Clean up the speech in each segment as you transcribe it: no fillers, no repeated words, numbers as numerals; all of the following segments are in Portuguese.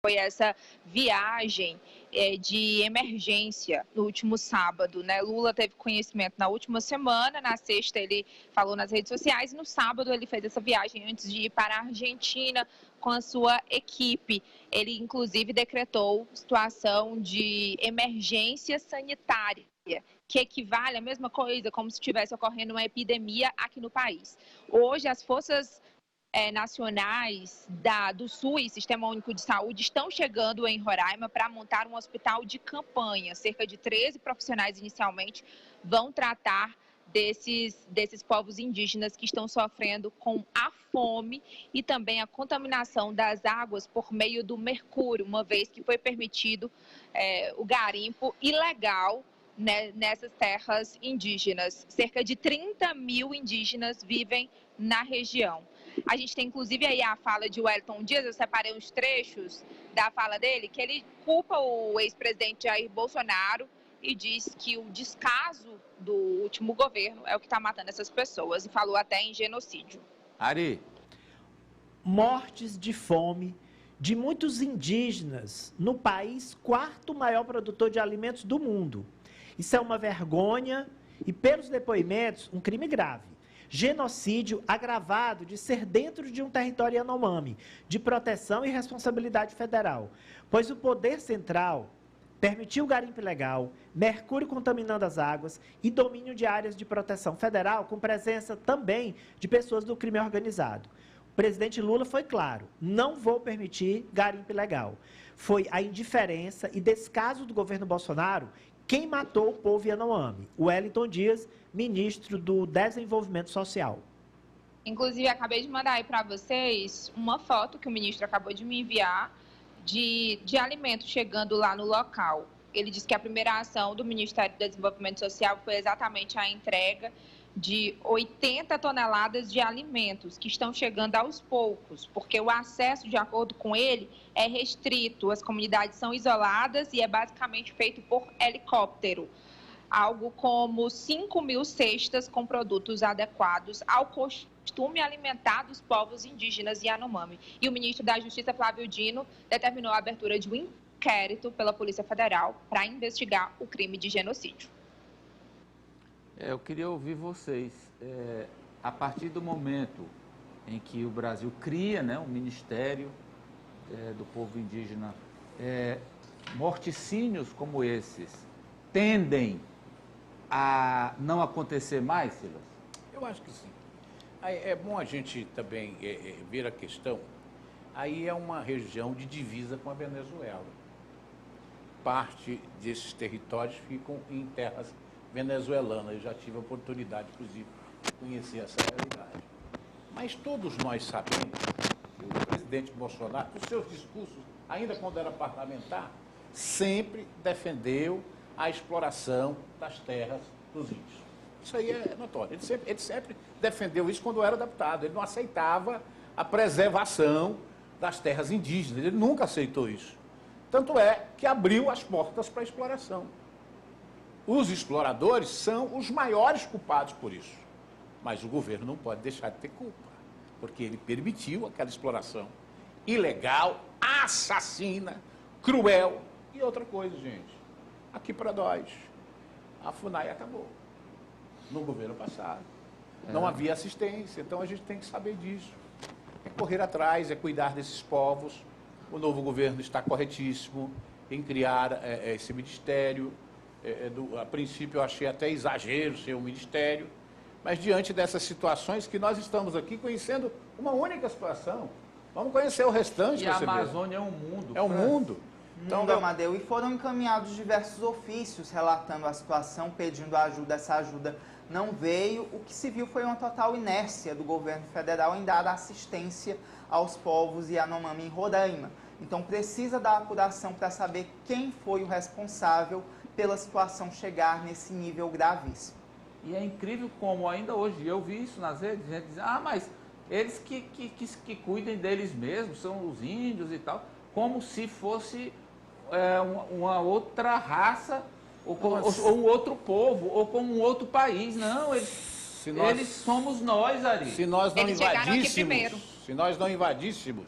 foi essa viagem de emergência no último sábado, né? Lula teve conhecimento na última semana, na sexta ele falou nas redes sociais e no sábado ele fez essa viagem antes de ir para a Argentina com a sua equipe. Ele, inclusive, decretou situação de emergência sanitária, que equivale à mesma coisa, como se estivesse ocorrendo uma epidemia aqui no país. Hoje, as forças nacionais do SUS, Sistema Único de Saúde, estão chegando em Roraima para montar um hospital de campanha. Cerca de 13 profissionais inicialmente vão tratar desses povos indígenas que estão sofrendo com a fome e também a contaminação das águas por meio do mercúrio, uma vez que foi permitido o garimpo ilegal, né, nessas terras indígenas. Cerca de 30 mil indígenas vivem na região. A gente tem, inclusive, aí a fala de Wellington Dias, eu separei uns trechos da fala dele, que ele culpa o ex-presidente Jair Bolsonaro e diz que o descaso do último governo é o que está matando essas pessoas, e falou até em genocídio. Ari. Mortes de fome de muitos indígenas no país quarto maior produtor de alimentos do mundo. Isso é uma vergonha e, pelos depoimentos, um crime grave. Genocídio agravado de ser dentro de um território Yanomami, de proteção e responsabilidade federal, pois o poder central permitiu o garimpo ilegal, mercúrio contaminando as águas e domínio de áreas de proteção federal, com presença também de pessoas do crime organizado. O presidente Lula foi claro: não vou permitir garimpo ilegal. Foi a indiferença e descaso do governo Bolsonaro quem matou o povo Yanomami. O Wellington Dias, ministro do Desenvolvimento Social. Inclusive, acabei de mandar aí para vocês uma foto que o ministro acabou de me enviar de alimentos chegando lá no local. Ele disse que a primeira ação do Ministério do Desenvolvimento Social foi exatamente a entrega de 80 toneladas de alimentos que estão chegando aos poucos, porque o acesso, de acordo com ele, é restrito, as comunidades são isoladas e é basicamente feito por helicóptero. Algo como 5 mil cestas com produtos adequados ao costume alimentar dos povos indígenas Yanomami. E o ministro da Justiça, Flávio Dino, determinou a abertura de um inquérito pela Polícia Federal para investigar o crime de genocídio. Eu queria ouvir vocês. A partir do momento em que o Brasil cria, né, um Ministério do Povo Indígena, morticínios como esses tendem a não acontecer mais, Silas? Eu acho que sim. É bom a gente também ver a questão. Aí é uma região de divisa com a Venezuela. Parte desses territórios ficam em terras venezuelanas. Eu já tive a oportunidade, inclusive, de conhecer essa realidade. Mas todos nós sabemos que o presidente Bolsonaro, nos seus discursos, ainda quando era parlamentar, sempre defendeu a exploração das terras dos índios. Isso aí é notório. Ele sempre defendeu isso quando era deputado. Ele não aceitava a preservação das terras indígenas. Ele nunca aceitou isso. Tanto é que abriu as portas para a exploração. Os exploradores são os maiores culpados por isso. Mas o governo não pode deixar de ter culpa, porque ele permitiu aquela exploração ilegal, assassina, cruel e outra coisa, gente. Aqui para nós, a FUNAI acabou no governo passado. Não havia assistência, então a gente tem que saber disso. É correr atrás, é cuidar desses povos. O novo governo está corretíssimo em criar esse ministério. A princípio eu achei até exagero ser um ministério, mas diante dessas situações que nós estamos aqui conhecendo uma única situação, vamos conhecer o restante. E a Amazônia é um mundo. É um mundo. Então, Amadeu, e foram encaminhados diversos ofícios relatando a situação, pedindo ajuda. Essa ajuda não veio. O que se viu foi uma total inércia do governo federal em dar assistência aos povos Yanomami em Roraima. Então, precisa da apuração para saber quem foi o responsável pela situação chegar nesse nível gravíssimo. E é incrível como ainda hoje, eu vi isso nas redes, gente diz, mas eles que cuidem deles mesmos, são os índios e tal, como se fosse uma outra raça, ou um outro povo, ou como um outro país. Não, eles somos nós, Ari. Se nós não invadíssemos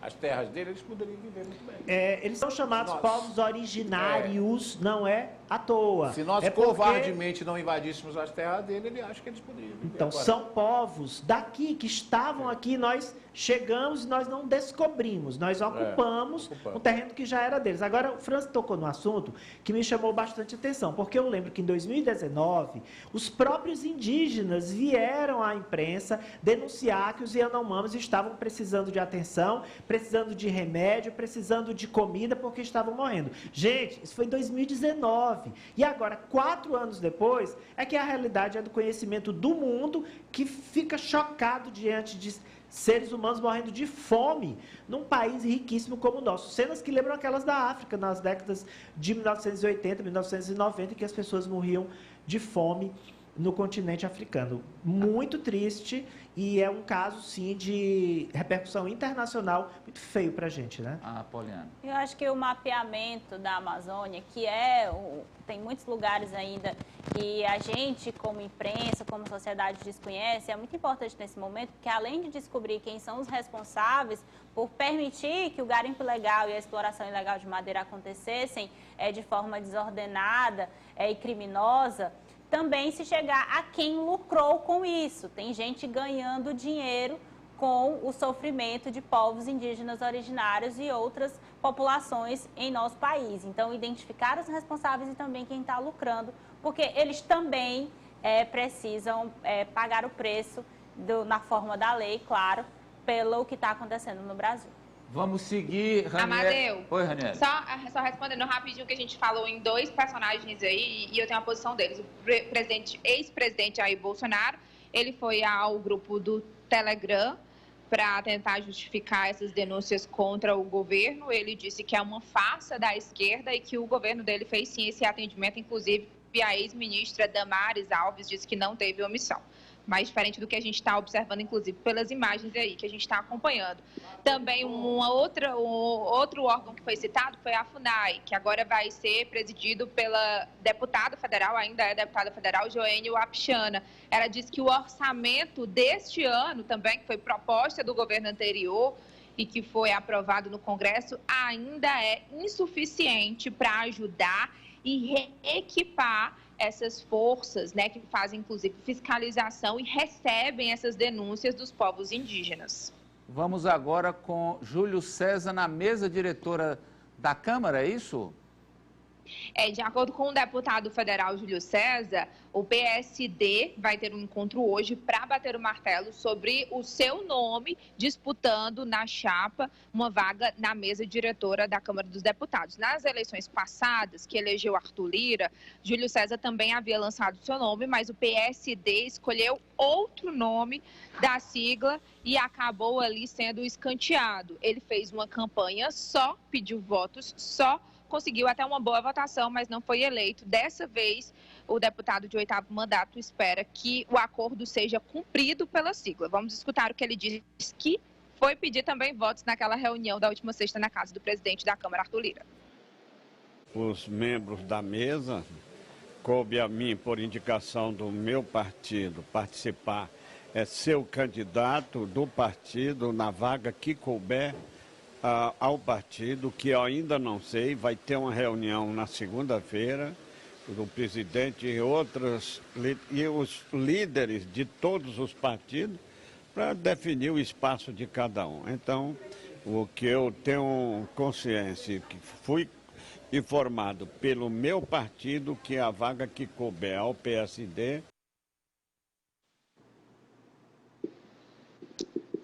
as terras dele, eles poderiam viver muito bem. Eles são chamados povos originários, não é à toa. Se nós covardemente não invadíssemos as terras dele, ele acha que eles poderiam viver. Então, agora. são povos daqui, que estavam aqui, nós chegamos e nós não descobrimos, nós ocupamos um terreno que já era deles. Agora, o Francis tocou no assunto que me chamou bastante atenção, porque eu lembro que em 2019, os próprios indígenas vieram à imprensa denunciar que os Yanomamis estavam precisando de atenção, precisando de remédio, precisando de comida, porque estavam morrendo. Gente, isso foi em 2019. E agora, 4 anos depois, é que a realidade é do conhecimento do mundo, que fica chocado diante de seres humanos morrendo de fome num país riquíssimo como o nosso. Cenas que lembram aquelas da África, nas décadas de 1980, 1990, em que as pessoas morriam de fome no continente africano. Muito triste, e é um caso, sim, de repercussão internacional muito feio para a gente, né? Poliana. Eu acho que o mapeamento da Amazônia, tem muitos lugares ainda que a gente, como imprensa, como sociedade, desconhece, é muito importante nesse momento, porque além de descobrir quem são os responsáveis por permitir que o garimpo ilegal e a exploração ilegal de madeira acontecessem de forma desordenada e criminosa, também se chegar a quem lucrou com isso. Tem gente ganhando dinheiro com o sofrimento de povos indígenas originários e outras populações em nosso país. Então, identificar os responsáveis e também quem está lucrando, porque eles também precisam pagar o preço na forma da lei, claro, pelo que está acontecendo no Brasil. Vamos seguir, Ranieri. Amadeu. Oi, Ranieri. Só respondendo rapidinho, que a gente falou em 2 personagens aí, e eu tenho a posição deles. O ex-presidente Jair Bolsonaro, ele foi ao grupo do Telegram para tentar justificar essas denúncias contra o governo. Ele disse que é uma farsa da esquerda e que o governo dele fez sim esse atendimento. Inclusive, a ex-ministra Damares Alves disse que não teve omissão. Mais diferente do que a gente está observando, inclusive, pelas imagens aí que a gente está acompanhando. Também outro órgão que foi citado foi a FUNAI, que agora vai ser presidido pela deputada federal, ainda é deputada federal, Joênia Wapichana. Ela disse que o orçamento deste ano também, que foi proposta do governo anterior e que foi aprovado no Congresso, ainda é insuficiente para ajudar e reequipar essas forças, né, que fazem, inclusive, fiscalização e recebem essas denúncias dos povos indígenas. Vamos agora com Júlio César na mesa diretora da Câmara, é isso? De acordo com o deputado federal Júlio César, o PSD vai ter um encontro hoje para bater o martelo sobre o seu nome disputando na chapa uma vaga na mesa diretora da Câmara dos Deputados. Nas eleições passadas, que elegeu Arthur Lira, Júlio César também havia lançado seu nome, mas o PSD escolheu outro nome da sigla e acabou ali sendo escanteado. Ele fez uma campanha só, pediu votos só, conseguiu até uma boa votação, mas não foi eleito. Dessa vez, o deputado de 8º mandato espera que o acordo seja cumprido pela sigla. Vamos escutar o que ele diz, que foi pedir também votos naquela reunião da última sexta na casa do presidente da Câmara, Arthur Lira. Os membros da mesa, coube a mim, por indicação do meu partido, participar, ser o candidato do partido na vaga que couber ao partido, que eu ainda não sei. Vai ter uma reunião na segunda-feira do presidente e os líderes de todos os partidos para definir o espaço de cada um. Então, o que eu tenho consciência, que fui informado pelo meu partido, que é a vaga que couber ao PSD.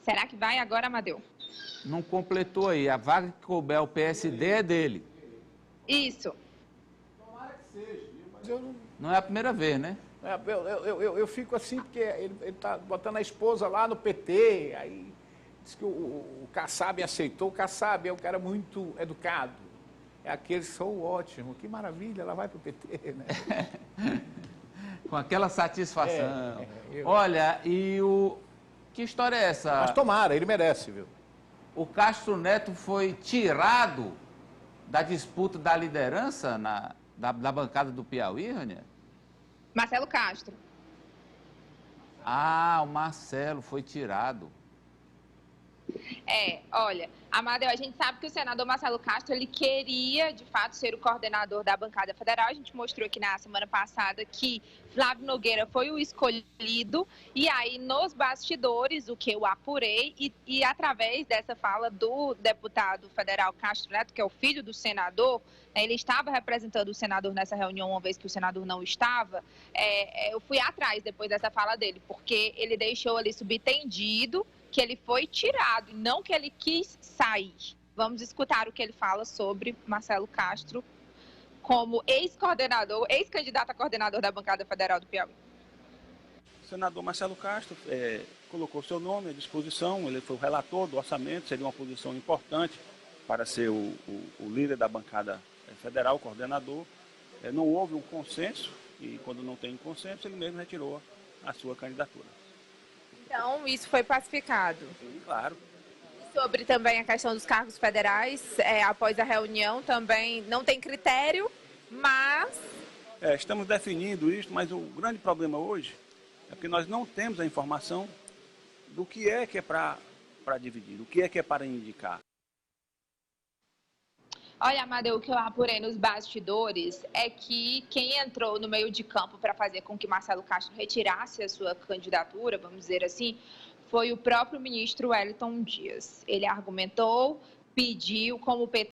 Será que vai agora, Amadeu? Não completou aí. A vaga que couber ao PSD é dele. Isso. Tomara que seja, mas eu não é a primeira vez, né? Eu fico assim, porque ele está botando a esposa lá no PT, aí diz que o Kassab aceitou. O Kassab é um cara muito educado. É aqueles que são ótimos. Que maravilha, ela vai para o PT, né? Com aquela satisfação. Olha, que história é essa? Mas tomara, ele merece, viu? O Castro Neto foi tirado da disputa da liderança da bancada do Piauí, Ranieri? Marcelo Castro. Ah, o Marcelo foi tirado. Olha, Amadeu, a gente sabe que o senador Marcelo Castro, ele queria, de fato, ser o coordenador da bancada federal. A gente mostrou aqui na semana passada que Flávio Nogueira foi o escolhido. E aí, nos bastidores, o que eu apurei, e através dessa fala do deputado federal Castro Neto, que é o filho do senador, né, ele estava representando o senador nessa reunião, uma vez que o senador não estava, eu fui atrás depois dessa fala dele, porque ele deixou ali subtendido que ele foi tirado, e não que ele quis sair. Vamos escutar o que ele fala sobre Marcelo Castro como ex-coordenador, ex-candidato a coordenador da bancada federal do Piauí. O senador Marcelo Castro colocou seu nome à disposição, ele foi o relator do orçamento, seria uma posição importante para ser o líder da bancada federal, o coordenador. Não houve um consenso, e quando não tem consenso, ele mesmo retirou a sua candidatura. Então, isso foi pacificado. Sim, claro. Sobre também a questão dos cargos federais, após a reunião também não tem critério, mas... Estamos definindo isso, mas o grande problema hoje é que nós não temos a informação do que é para dividir, o que é para indicar. Olha, Amadeu, o que eu apurei nos bastidores é que quem entrou no meio de campo para fazer com que Marcelo Castro retirasse a sua candidatura, vamos dizer assim, foi o próprio ministro Wellington Dias. Ele argumentou, pediu, como o PT